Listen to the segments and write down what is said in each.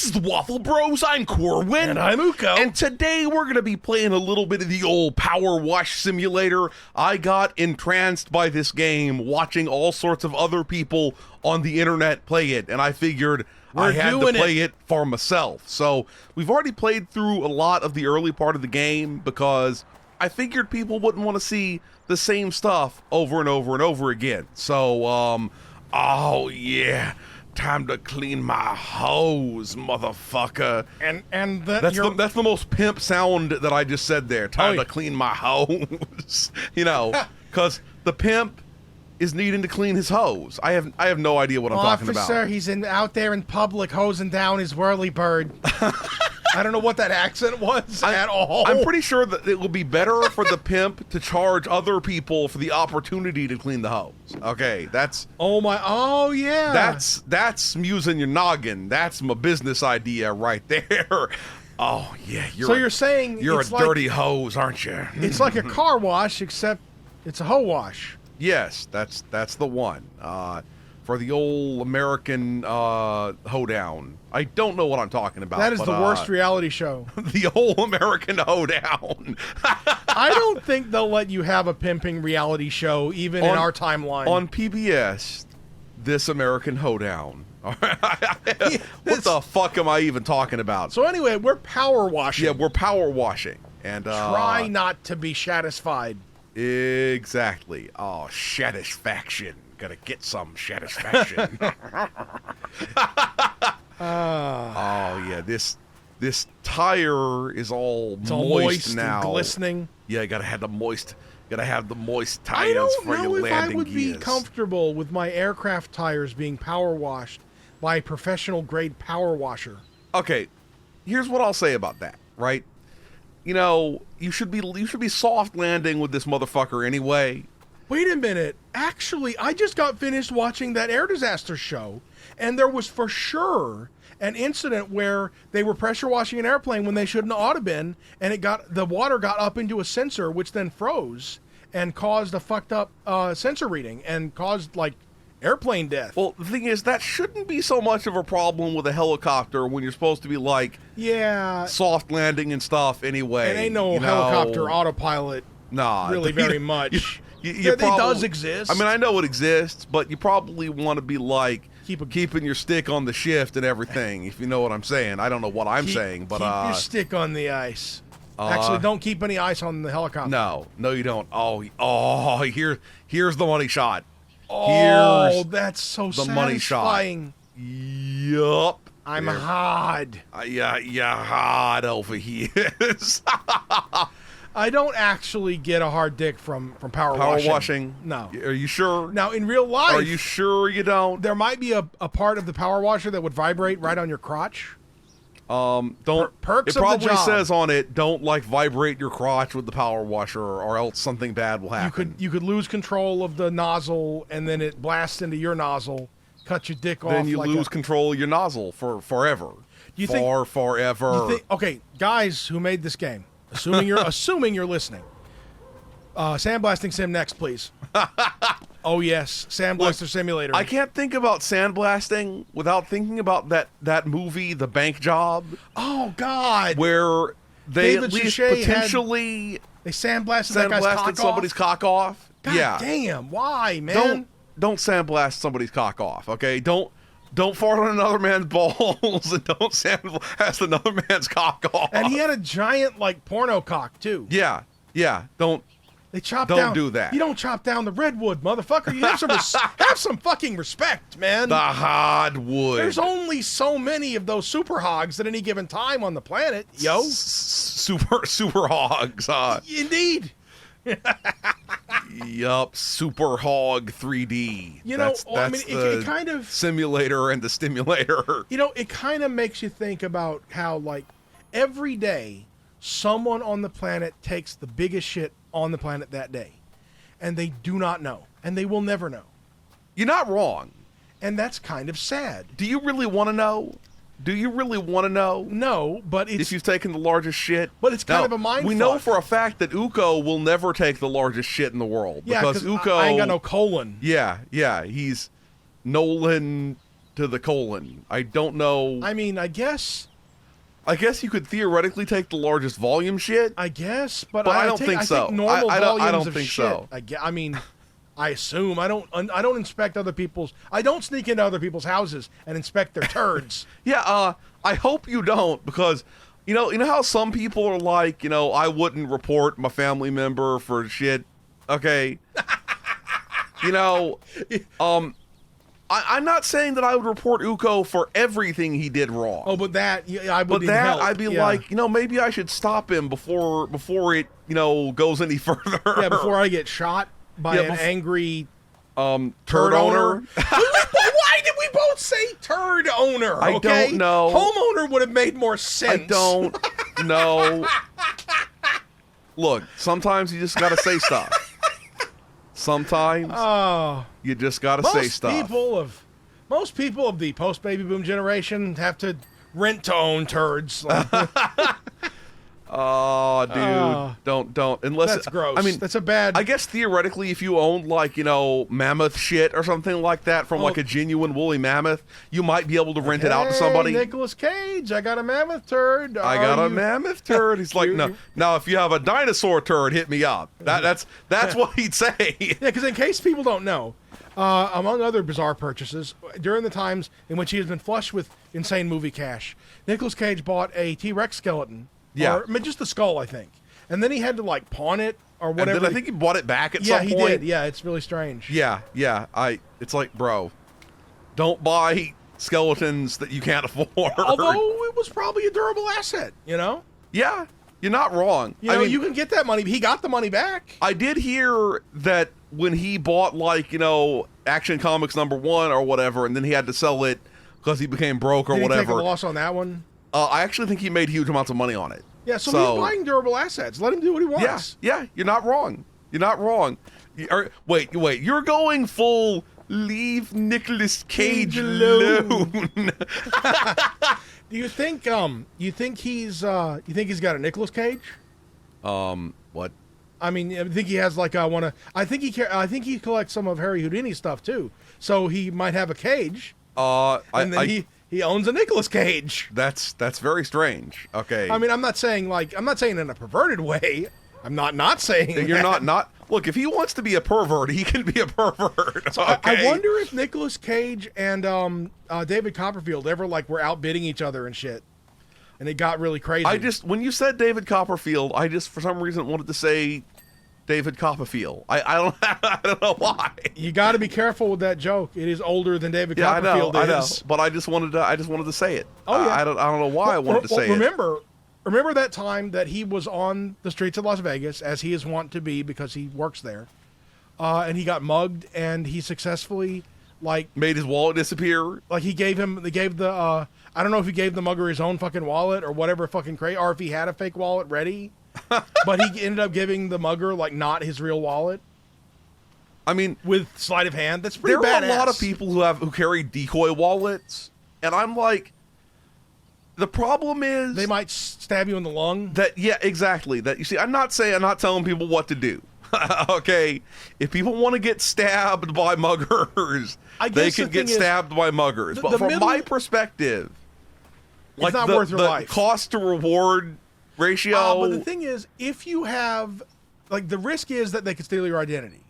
This is the Waffle Bros. I'm Corwin. And I'm Uko. And today we're going to be playing a little bit of the old PowerWash Simulator. I got entranced by this game watching all sorts of other people on the internet play it, and I figured I had to play it for myself. So we've already played through a lot of the early part of the game because I figured people wouldn't want to see the same stuff over and over and over again. So, oh yeah. Time to clean my hose, motherfucker. And that's the most pimp sound that I just said there. Time to clean my hose. You know, because the pimp is needing to clean his hose. I have no idea what I'm talking about. Officer, he's out there in public hosing down his whirly-bird. I don't know what that accent was at all. I'm pretty sure that it will be better for the pimp to charge other people for the opportunity to clean the hose. Okay, that's... Oh, yeah. That's using your noggin. That's my business idea right there. Oh, yeah. You're saying you're a dirty hose, aren't you? It's like a car wash, except it's a hoe wash. Yes, that's the one. For the old American hoedown. I don't know what I'm talking about. That is the worst reality show. The old American hoedown. I don't think they'll let you have a pimping reality show, even in our timeline. On PBS, This American Hoedown. What the fuck am I even talking about? So anyway, we're power washing. Yeah, we're power washing. And try not to be satisfied. Exactly. Oh, satisfaction. Gotta get some satisfaction. Oh yeah, this tire is all moist now, and glistening. Yeah, gotta have the moist tires for your landing gears. I don't know if I would be comfortable with my aircraft tires being power washed by a professional grade power washer. Okay, here's what I'll say about that. Right, you know, you should be soft landing with this motherfucker anyway. Wait a minute. Actually, I just got finished watching that air disaster show, and there was for sure an incident where they were pressure washing an airplane when they shouldn't ought to been, and the water got up into a sensor, which then froze and caused a fucked up sensor reading and caused like airplane death. Well, the thing is, that shouldn't be so much of a problem with a helicopter when you're supposed to be like soft landing and stuff anyway. It ain't no helicopter autopilot. Nah, really very much. It does exist. I mean, I know it exists, but you probably want to be like keeping your stick on the shift and everything, if you know what I'm saying. I don't know what I'm saying, but keep your stick on the ice. Actually, don't keep any ice on the helicopter. No, you don't. Oh, here's the money shot. Oh, that's so the money shot. Yup. I'm hard. Yeah, hard over here. I don't actually get a hard dick from power washing. No. Are you sure? Now, in real life... Are you sure you don't? There might be a part of the power washer that would vibrate right on your crotch. Don't... Perks it probably says on it, don't, like, vibrate your crotch with the power washer or else something bad will happen. You could lose control of the nozzle, and then it blasts into your nozzle, cut your dick off. Then you lose control of your nozzle for forever. Forever. Okay, guys who made this game, assuming you're listening. Sandblasting sim next, please. Oh yes, Sandblaster Simulator. I can't think about sandblasting without thinking about that movie, The Bank Job. Oh God, where they at least potentially they sandblasted somebody's cock off. God damn, why, man? Don't sandblast somebody's cock off. Okay, don't fart on another man's balls and don't sandblast another man's cock off. And he had a giant, like, porno cock, too. Yeah. Don't do that. You don't chop down the redwood, motherfucker. You have some fucking respect, man. The hardwood. There's only so many of those super hogs at any given time on the planet, yo. Super hogs. Indeed. Yup, Super Hog 3D. You know, that's it kind of simulator and the stimulator. You know, it kind of makes you think about how, like, every day someone on the planet takes the biggest shit on the planet that day, and they do not know, and they will never know. You're not wrong, and that's kind of sad. Do you really want to know? Do you really want to know? No, but it's... If you've taken the largest shit? But it's kind of a mind We know for a fact that Uko will never take the largest shit in the world. Yeah, because Uko... I ain't got no colon. Yeah, he's Nolan to the colon. I don't know. I mean, I guess you could theoretically take the largest volume shit. I guess, but I don't think so. I think normal I volumes don't of think shit. so. I mean, I assume I don't inspect other people's. I don't sneak into other people's houses and inspect their turds. Yeah, I hope you don't, because you know how some people are like, I wouldn't report my family member for shit. Okay. I'm not saying that I would report Uko for everything he did wrong. Oh, but that I would. But that I'd be like, maybe I should stop him before it, goes any further. Yeah, before I get shot by an angry turd owner. Why did we both say turd owner? I don't know. Homeowner would have made more sense. I don't know. Look, sometimes you just gotta say stuff. Sometimes you just gotta say stuff. Most people of the post-baby boom generation have to rent to own turds. Oh, dude, don't. Unless that's gross. I mean, that's a bad. I guess theoretically, if you owned like mammoth shit or something like that from like a genuine woolly mammoth, you might be able to rent it out to somebody. Nicolas Cage, I got a mammoth turd. I got a mammoth turd. He's like, no. Now, if you have a dinosaur turd, hit me up. That's what he'd say. Yeah, because in case people don't know, among other bizarre purchases, during the times in which he has been flush with insane movie cash, Nicolas Cage bought a T-Rex skeleton. Yeah. Or just the skull, I think. And then he had to, like, pawn it or whatever. And then I think he bought it back at some point. Yeah, he did. Yeah, it's really strange. Yeah. It's like, bro, don't buy skeletons that you can't afford. Although it was probably a durable asset, Yeah, you're not wrong. I mean, you can get that money. He got the money back. I did hear that when he bought, like, Action Comics #1 or whatever, and then he had to sell it because he became broke or did whatever. Did he take a loss on that one? I actually think he made huge amounts of money on it. Yeah, so he's buying durable assets. Let him do what he wants. Yeah, you're not wrong. You're not wrong. Wait, you're going full leave Nicolas Cage alone. Do you think he's got a Nicolas Cage? What? I mean, I think he has like I think he collects some of Harry Houdini stuff too. So he might have a cage. He owns a Nicolas Cage. That's very strange. Okay. I mean, I'm not saying in a perverted way. I'm not saying you're that. not. Look, if he wants to be a pervert, he can be a pervert. So okay? I wonder if Nicolas Cage and David Copperfield ever were outbidding each other and shit, and it got really crazy. When you said David Copperfield, I just for some reason wanted to say David Copperfield. I don't know why. You got to be careful with that joke. It is older than David Copperfield is. I know. But I just wanted to say it. Oh yeah. I don't know why I wanted to say it. Remember that time that he was on the streets of Las Vegas, as he is wont to be because he works there, and he got mugged, and he successfully made his wallet disappear. Like I don't know if he gave the mugger his own fucking wallet or whatever fucking crazy, or if he had a fake wallet ready. But he ended up giving the mugger not his real wallet. I mean, with sleight of hand. That's pretty badass. There are a lot of people who carry decoy wallets, and I'm like, the problem is they might stab you in the lung. Yeah, exactly. That you see, I'm not telling people what to do. Okay, if people want to get stabbed by muggers, they can get stabbed by muggers. But from my perspective, it's not worth your life. Cost to reward ratio. But the thing is, if you have, the risk is that they could steal your identity,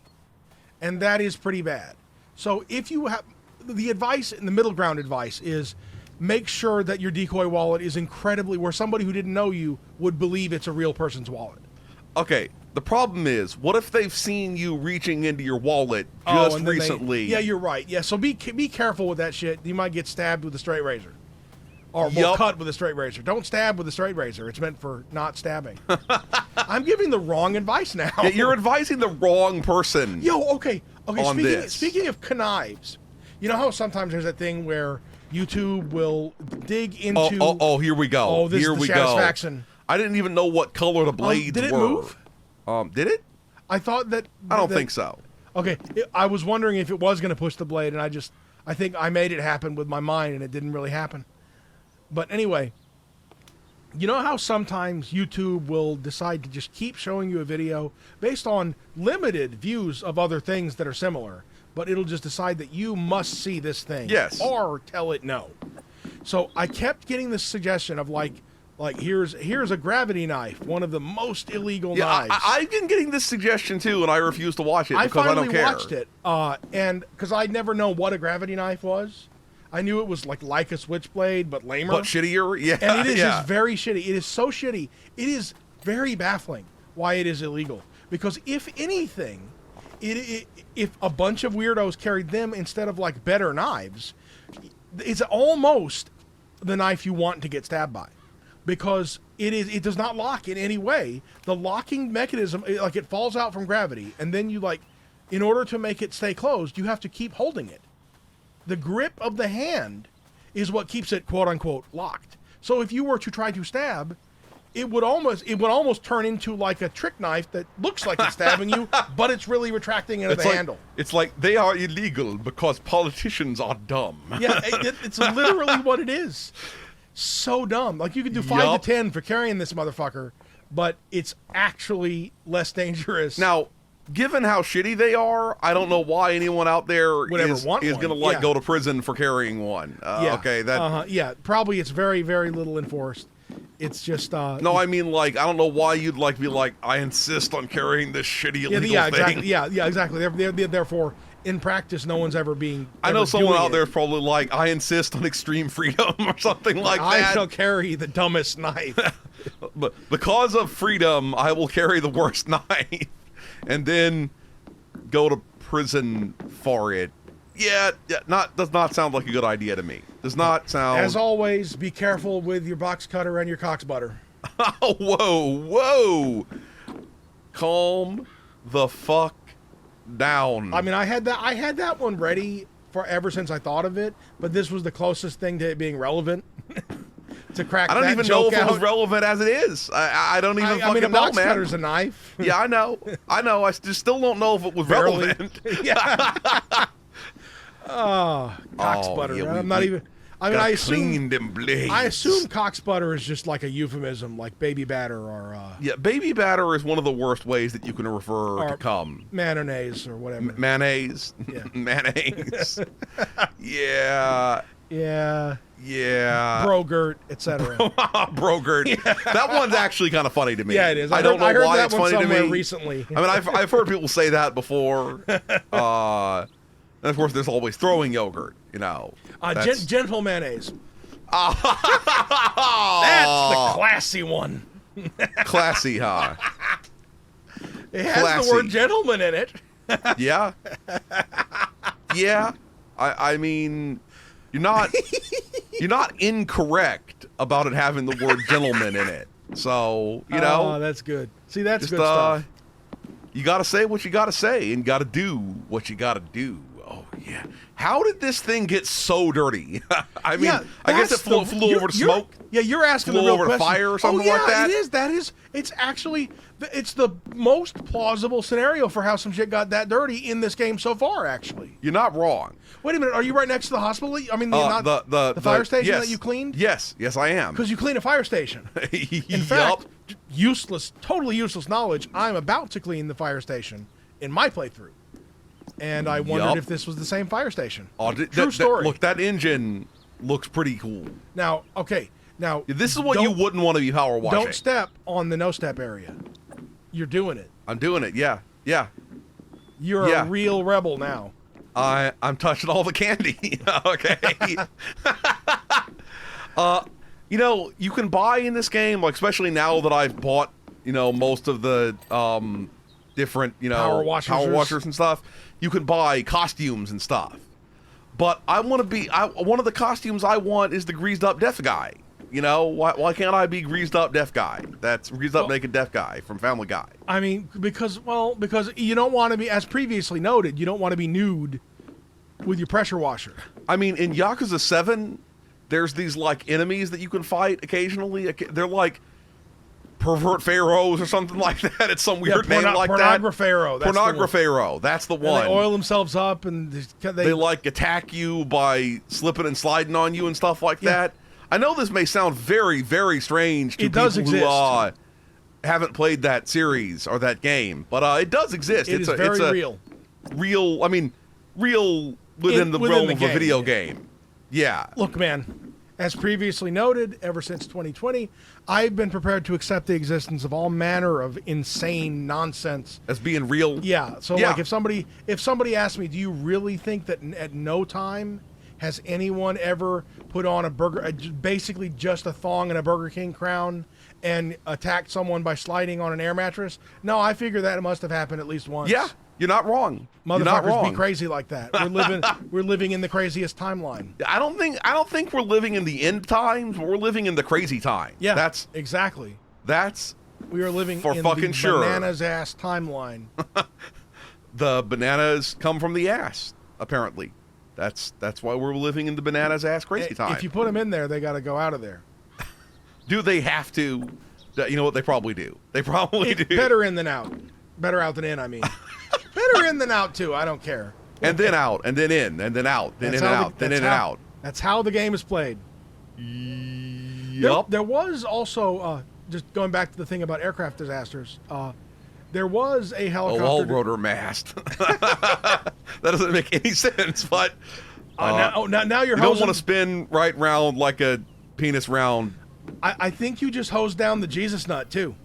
and that is pretty bad. So if you have, the advice, and the middle ground advice is, make sure that your decoy wallet is incredibly, where somebody who didn't know you would believe it's a real person's wallet. Okay, the problem is, what if they've seen you reaching into your wallet just recently? Yeah, you're right. Yeah, so be careful with that shit. You might get stabbed with a straight razor. Or cut with a straight razor. Don't stab with a straight razor. It's meant for not stabbing. I'm giving the wrong advice now. Yeah, you're advising the wrong person. Okay. Speaking of knives, you know how sometimes there's that thing where YouTube will dig into... Oh, here we go. Here we go. I didn't even know what color the blades were. Did it move? Did it? I thought that... I don't think so. Okay, I was wondering if it was going to push the blade, and I think I made it happen with my mind, and it didn't really happen. But anyway, you know how sometimes YouTube will decide to just keep showing you a video based on limited views of other things that are similar, but it'll just decide that you must see this thing. Yes. Or tell it no. So I kept getting this suggestion of like here's a gravity knife, one of the most illegal knives. I've been getting this suggestion too, and I refuse to watch it because I don't care. I finally watched it, and because I'd never known what a gravity knife was. I knew it was like a switchblade, but lamer. But shittier, yeah. And it is just very shitty. It is so shitty. It is very baffling why it is illegal. Because if anything, if a bunch of weirdos carried them instead of like better knives, it's almost the knife you want to get stabbed by. Because it does not lock in any way. The locking mechanism, like it falls out from gravity, and then you like, in order to make it stay closed, you have to keep holding it. The grip of the hand is what keeps it quote unquote locked. So if you were to try to stab, it would almost turn into like a trick knife that looks like it's stabbing you, but it's really retracting into the handle. It's like they are illegal because politicians are dumb. Yeah, it's literally what it is. So dumb. Like you could do 5 to 10 for carrying this motherfucker, but it's actually less dangerous. Now, given how shitty they are, I don't know why anyone out there is going to go to prison for carrying one. Okay, yeah, probably it's very, very little enforced. It's just no, I mean, like, I don't know why you'd like be like, I insist on carrying this shitty illegal thing. Exactly. Yeah, exactly. Therefore, in practice, no one's ever being. I know someone out there is probably like, I insist on extreme freedom or something like that. I shall carry the dumbest knife. But because of freedom, I will carry the worst knife, and then go to prison for it. Yeah, does not sound like a good idea to me. Does not sound. As always, be careful with your box cutter and your cox butter. Whoa. Calm the fuck down. I mean, I had that one ready for ever since I thought of it, but this was the closest thing to it being relevant. To crack that joke out. I don't even know if it was relevant as it is. I don't even fucking know, man. A box cutter's a knife. Yeah, I know. I just still don't know if it was relevant. Yeah. Cox butter. Yeah, I'm not even. I mean, I assume them blades. I assume cox butter is just like a euphemism, like baby batter or. Yeah, baby batter is one of the worst ways that you can refer to cum. Mayonnaise or whatever. Mayonnaise. Yeah. Mayonnaise. Yeah. Yeah. Yeah. Brogurt, etc. Brogurt. Yeah. That one's actually kind of funny to me. Yeah, it is. I don't know why it's funny to me. Recently. I mean, I've heard people say that before. And of course, there's always throwing yogurt. You know. Gentle mayonnaise. That's the classy one. Classy, huh? It has the word gentleman in it. Yeah. Yeah. I mean, you're not incorrect about it having the word gentleman in it. So, you know. Oh, that's good. See, that's good stuff. You got to say what you got to say and got to do what you got to do. Oh, yeah. How did this thing get so dirty? I mean, I guess it flew over to smoke. You're asking the real question. Flew over to fire or something like that? It is. It's actually, it's the most plausible scenario for how some shit got that dirty in this game so far, actually. You're not wrong. Wait a minute. Are you right next to the hospital? I mean, the fire station that you cleaned? Yes, I am. Because you clean a fire station. In fact, totally useless knowledge, I'm about to clean the fire station in my playthrough. And I wondered if this was the same fire station. True story. Look, that engine looks pretty cool. Now, this is what you wouldn't want to be power washing. Don't step on the no-step area. You're doing it. I'm doing it, yeah. You're a real rebel now. I'm touching all the candy. Okay. You know, you can buy in this game, like especially now that I've bought, you know, most of the different, you know, power washers and stuff. You can buy costumes and stuff. But I want to be one of the costumes I want is the greased up deaf guy. You know, why can't I be greased up deaf guy? That's greased up naked deaf guy from Family Guy. I mean, because you don't want to be, as previously noted, you don't want to be nude with your pressure washer. I mean, in Yakuza 7, there's these like enemies that you can fight occasionally. They're like pervert pharaohs or something like that. It's some weird name like that. Pornographero. That's the one. And they oil themselves up and they like attack you by slipping and sliding on you and stuff like that. I know this may sound very, very strange to people who haven't played that series or that game, but it does exist. It's very real. Real. I mean, real within the within realm the of a game, video yeah. game. Yeah. Look, man, as previously noted, ever since 2020, I've been prepared to accept the existence of all manner of insane nonsense. As being real. Yeah. So, Yeah. like, if somebody asked me, do you really think that at no time has anyone ever put on basically just a thong and a Burger King crown and attacked someone by sliding on an air mattress? No, I figure that it must have happened at least once. Yeah. You're not wrong. You're not Motherfuckers wrong. be crazy like that. We're living in the craziest timeline. I don't think we're living in the end times. We're living in the crazy time. Yeah, That's we are living for in fucking the sure. bananas ass timeline. The bananas come from the ass, apparently. That's why we're living in the bananas ass crazy time. If you put them in there, they got to go out of there. Do they have to? You know what? They probably do. They probably do. Better in than out. Better out than in, I mean. Better in than out, too. I don't care. And then out, and then in, and then out, then That's in and how out, then in and out. That's how the game is played. Yup. There was also, just going back to the thing about aircraft disasters, there was a helicopter. All rotor mast. That doesn't make any sense, but now you're you don't want to spin right round like a penis round. I think you just hosed down the Jesus nut, too.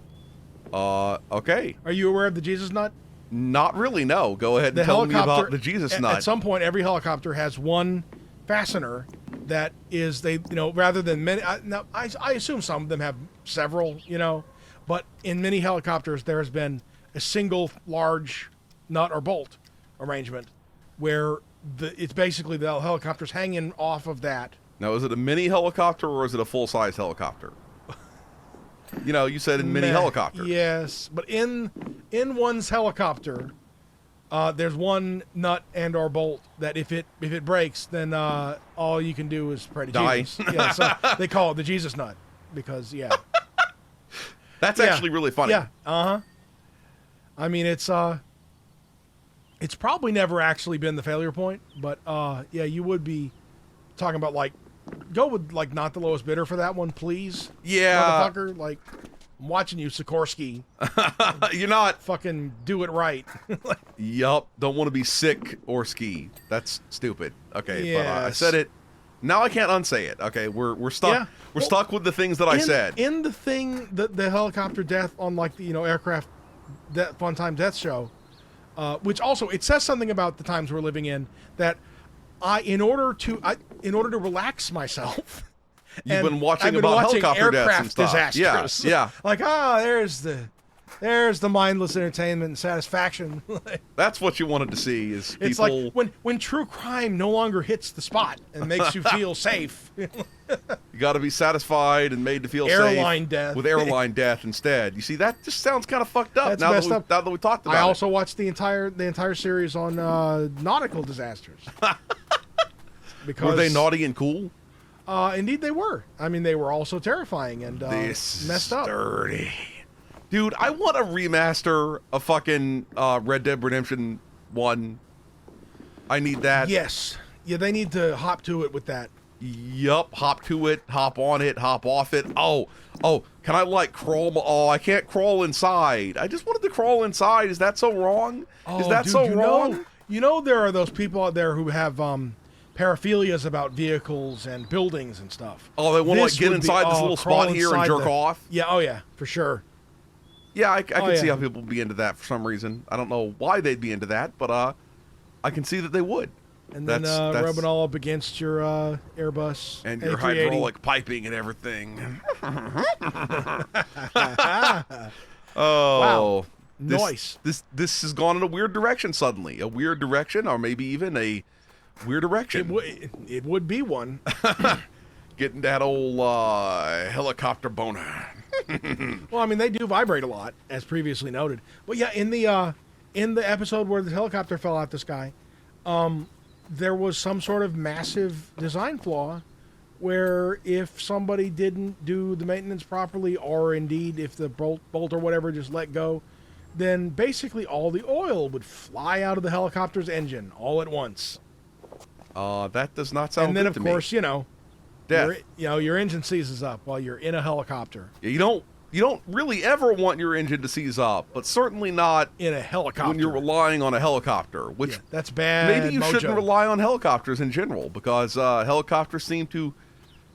Okay. Are you aware of the Jesus nut? Not really, no. Go ahead and tell me about the Jesus nut. At some point, every helicopter has one fastener that is, rather than many, I assume some of them have several, but in many helicopters, there has been a single large nut or bolt arrangement where it's basically the helicopter's hanging off of that. Now, is it a mini helicopter or is it a full-size helicopter? You said in mini helicopters. Yes, but in one's helicopter, there's one nut and or bolt that if it breaks, then all you can do is pray to Die. Jesus. Yeah, so they call it the Jesus nut because That's actually really funny. Yeah. I mean, it's probably never actually been the failure point, but you would be talking about go with not the lowest bidder for that one, please. Yeah. Motherfucker, I'm watching you, Sikorsky. You're not. Fucking do it right. Yup. Don't want to be sick or ski. That's stupid. Okay, Yes. but I said it. Now I can't unsay it. Okay, we're stuck. Yeah. We're stuck with the things that I said. In the thing, the helicopter death on the aircraft Fun Time Death show, which also it says something about the times we're living in that in order to relax myself. You've been watching I've been about watching helicopter deaths and aircraft stuff. disasters. Yeah. There's the mindless entertainment and satisfaction. That's what you wanted to see is people. It's like when true crime no longer hits the spot and makes you feel safe. You got to be satisfied and made to feel Airline safe death. with airline death instead. You see, that just sounds kind of fucked up. That's Now messed up. that we talked about I it. also watched the entire series on nautical disasters. Because Were they naughty and cool? Indeed, they were. I mean, they were also terrifying and This messed up. dirty. Dude, I want a remaster of fucking Red Dead Redemption 1. I need that. Yes. Yeah, they need to hop to it with that. Yup, hop to it, hop on it, hop off it. Oh, can I crawl? Oh, I can't crawl inside. I just wanted to crawl inside. Is that so wrong? Is that dude, so wrong? There are those people out there who have paraphilias about vehicles and buildings and stuff. Oh, they want to This get would be- inside this little crawl spot here and inside jerk the- off? Yeah, oh yeah, for sure. Yeah, I can see yeah. how people would be into that for some reason. I don't know why they'd be into that, but I can see that they would. And then rubbing all up against your Airbus And your A380. hydraulic piping and everything. Oh. Wow. This, Nice. This has gone in a weird direction suddenly. A weird direction, or maybe even a weird direction. It would be one. Getting that old helicopter boner. Well, I mean, they do vibrate a lot, as previously noted. But yeah, in the episode where the helicopter fell out the sky, there was some sort of massive design flaw where if somebody didn't do the maintenance properly, or indeed if the bolt or whatever just let go, then basically all the oil would fly out of the helicopter's engine all at once. That does not sound And then, good of to course, me. Death. your engine seizes up while you're in a helicopter. You don't You don't really ever want your engine to seize up, but certainly not in a helicopter when you're relying on a helicopter, which yeah, that's bad. maybe you shouldn't rely on helicopters in general, because helicopters seem to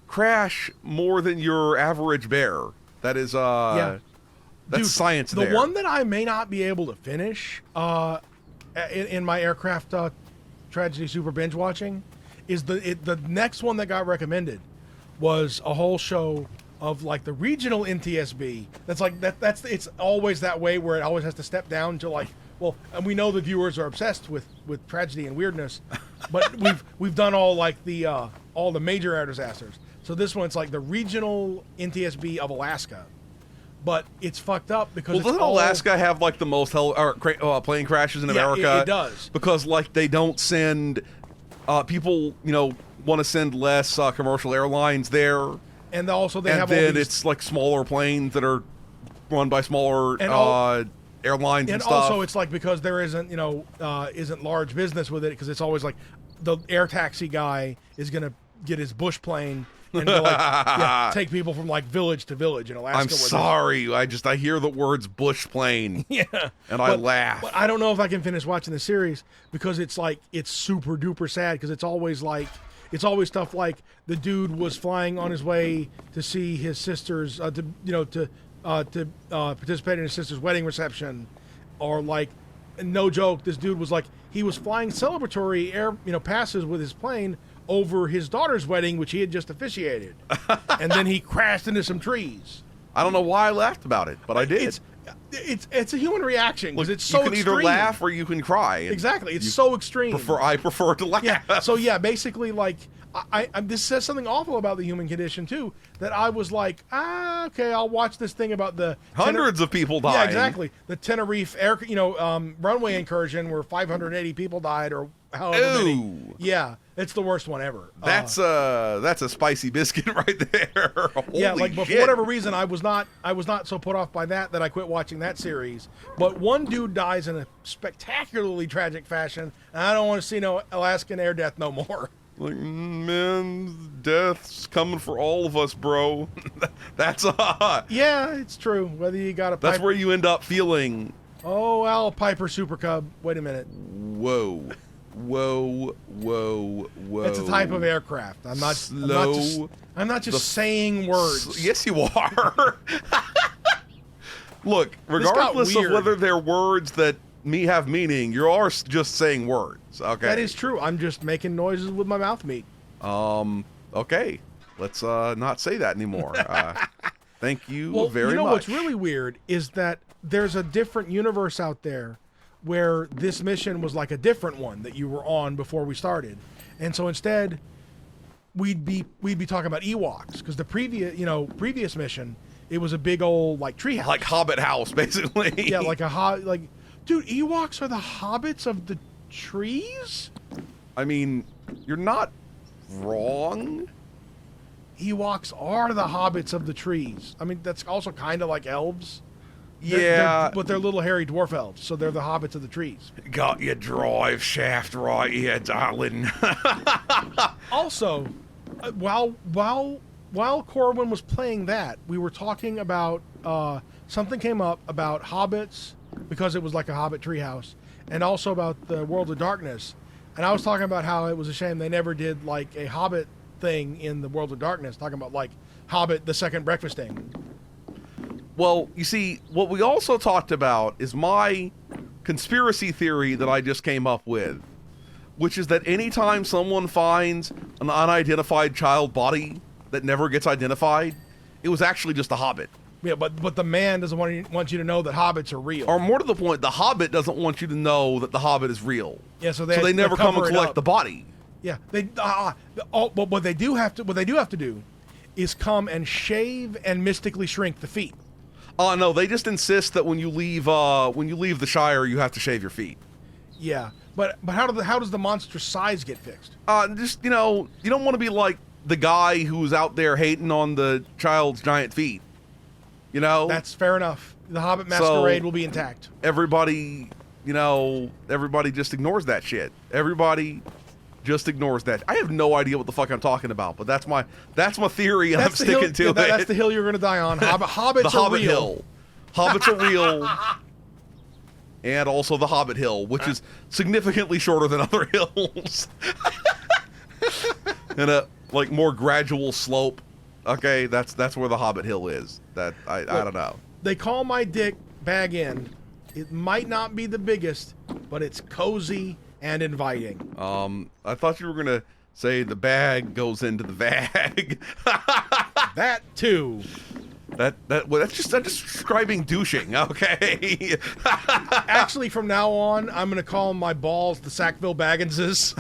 crash more than your average bear. That is, that's Dude, science there. The one that I may not be able to finish in my aircraft tragedy super binge watching is the next one that got recommended was a whole show of like the regional NTSB. That's like that's it's always that way where it always has to step down to like, well, and we know the viewers are obsessed with tragedy and weirdness, but we've done all like all the major air disasters. So this one's like the regional NTSB of Alaska. But it's fucked up because doesn't Alaska have like the most plane crashes in America? It does. Because like they don't send people, want to send less commercial airlines there, and also they have then all these, it's like smaller planes that are run by smaller airlines and stuff. And also it's like because there isn't isn't large business with it, because it's always like the air taxi guy is gonna get his bush plane and go like, take people from like village to village in Alaska. I'm sorry, I hear the words bush plane, and I laugh. But I don't know if I can finish watching the series because it's like it's super duper sad, because it's always stuff like the dude was flying on his way to see his sister's to participate in his sister's wedding reception, or like, no joke, this dude was like, he was flying celebratory air passes with his plane over his daughter's wedding, which he had just officiated, and then he crashed into some trees. I don't know why I laughed about it, but I did. It's a human reaction, because it's so you can extreme. either laugh or you can cry. Exactly, it's so extreme. I prefer to laugh. Yeah. So yeah, basically, like, I this says something awful about the human condition too. That I was like, okay, I'll watch this thing about the hundreds of people dying. Yeah, exactly. The Tenerife runway incursion where 580 people died, or however many. Yeah, it's the worst one ever. That's a spicy biscuit right there. Yeah, Holy but shit. for whatever reason, I was not so put off by that I quit watching that series. But one dude dies in a spectacularly tragic fashion, and I don't want to see no Alaskan air death no more. Like, man, death's coming for all of us, bro. That's yeah, it's true. Whether you got a Piper, that's where you end up feeling. Oh, Al Piper Super Cub. Wait a minute. Whoa. It's a type of aircraft. I'm not just saying words. Yes, you are. Look, regardless of whether they're words that have meaning, you are just saying words. Okay. That is true. I'm just making noises with my mouth meat. Okay. Let's not say that anymore. Thank you very much. What's really weird is that there's a different universe out there where this mission was like a different one that you were on before we started. And so instead we'd be talking about Ewoks, because the previous mission, it was a big old like treehouse. Like Hobbit house, basically. Yeah, like dude, Ewoks are the hobbits of the trees? I mean, you're not wrong. Ewoks are the hobbits of the trees. I mean, that's also kind of like elves. But they're little hairy dwarf elves, so they're the hobbits of the trees. Got your drive shaft right here, darling. Also, while Corwin was playing that, we were talking about something came up about hobbits, because it was like a hobbit treehouse, and also about the World of Darkness. And I was talking about how it was a shame they never did like a hobbit thing in the World of Darkness, talking about like Hobbit, the second breakfast thing. Well, you see, what we also talked about is my conspiracy theory that I just came up with, which is that anytime someone finds an unidentified child body that never gets identified, it was actually just a hobbit. Yeah, but the man doesn't want you to know that hobbits are real. Or more to the point, the hobbit doesn't want you to know that the hobbit is real. Yeah, so they never come and collect the body. Yeah, but what they do have to do is come and shave and mystically shrink the feet. No, they just insist that when you leave the Shire, you have to shave your feet. Yeah, but how does the monstrous size get fixed? You don't want to be like the guy who's out there hating on the child's giant feet. That's fair enough. The Hobbit masquerade will be intact. Everybody just ignores that shit. Everybody just ignores that. I have no idea what the fuck I'm talking about, but that's my theory, and I'm sticking to it. That's the hill you're going to die on. Hobbits the are Hobbit real. Hill. Hobbits are real. And also the Hobbit Hill, which is significantly shorter than other hills. And a like more gradual slope. Okay, that's where the Hobbit Hill is. That I don't know. They call my dick bag in. It might not be the biggest, but it's cozy and inviting. I thought you were gonna say the bag goes into the bag. That too. Well, that's just describing douching. Okay. Actually, from now on, I'm gonna call my balls the Sackville Bagginses.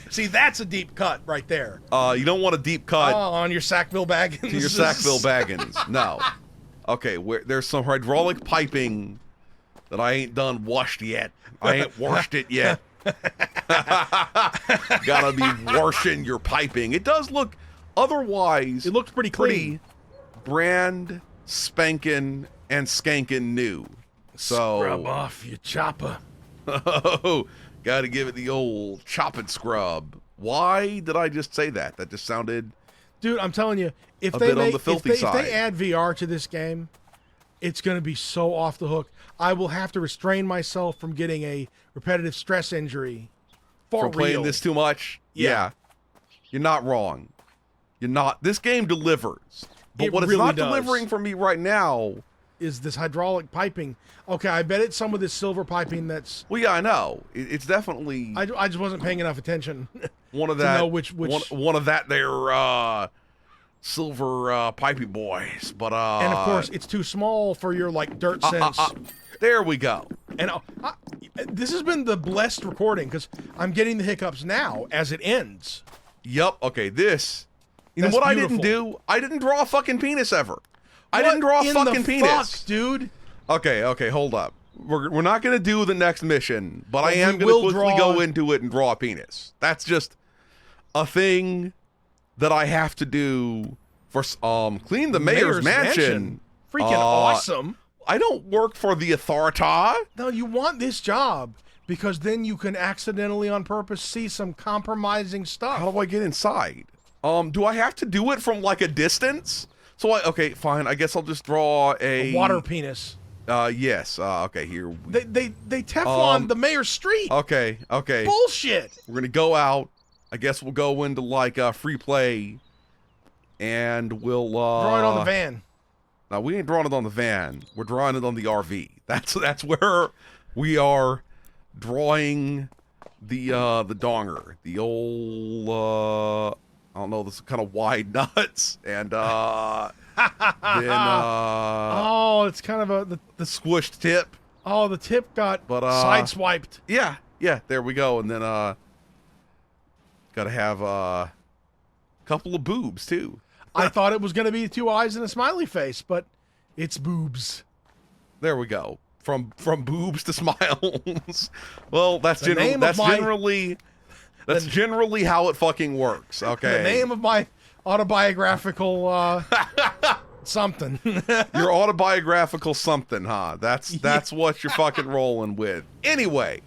See, that's a deep cut right there. You don't want a deep cut on your Sackville Baggins. to your Sackville Baggins. No. Okay, there's some hydraulic piping that I ain't done washed yet. I ain't washed it yet. Gotta be washing your piping. It does look otherwise. It looks pretty clean. Brand spanking and skanking new. So Scrub off your chopper. Oh, gotta give it the old chop and scrub. Why did I just say that? That just sounded, dude. I'm telling you, if a they bit on make, the filthy if side. they add VR to this game, it's gonna be so off the hook. I will have to restrain myself from getting a repetitive stress injury. From playing this too much. Yeah, you're not wrong. You're not. This game delivers. But what it's not delivering for me right now is this hydraulic piping. Okay, I bet it's some of this silver piping that's... Well, yeah, I know. It's definitely... I just wasn't paying enough attention one of that, to know which... One of that there silver piping boys. But and of course, it's too small for your, like, dirt sense. There we go. And this has been the blessed recording, because I'm getting the hiccups now as it ends. Yup. Okay, this... You know That's what beautiful. I didn't do? I didn't draw a fucking penis ever. I didn't draw a fucking penis. Fuck, dude? Okay, hold up. We're not going to do the next mission, but I am we going to will quickly draw... go into it and draw a penis. That's just a thing that I have to do for clean the mayor's mansion. Freaking awesome. I don't work for the authority. No, you want this job because then you can accidentally on purpose see some compromising stuff. How do I get inside? Do I have to do it from like a distance? So okay, fine. I guess I'll just draw a water penis. Yes. Okay, here. They Teflon the mayor's street. Okay. Bullshit. We're gonna go out. I guess we'll go into like free play, and we'll draw it on the van. No, we ain't drawing it on the van. We're drawing it on the RV. That's where we are drawing the donger, the old I don't know, this kind of wide nuts, and then oh, it's kind of the squished tip. Oh, the tip got sideswiped. Yeah, there we go, and then gotta have a couple of boobs too. I thought it was gonna be 2 eyes and a smiley face, but it's boobs. There we go. From boobs to smiles. Well, that's generally how it fucking works. Okay. The name of my autobiographical something. Your autobiographical something, huh? That's what you're fucking rolling with. Anyway,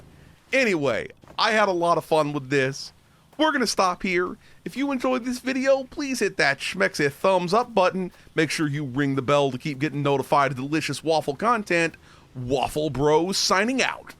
I had a lot of fun with this. We're gonna stop here. If you enjoyed this video, please hit that schmexy thumbs up button. Make sure you ring the bell to keep getting notified of delicious waffle content. Waffle Bros signing out.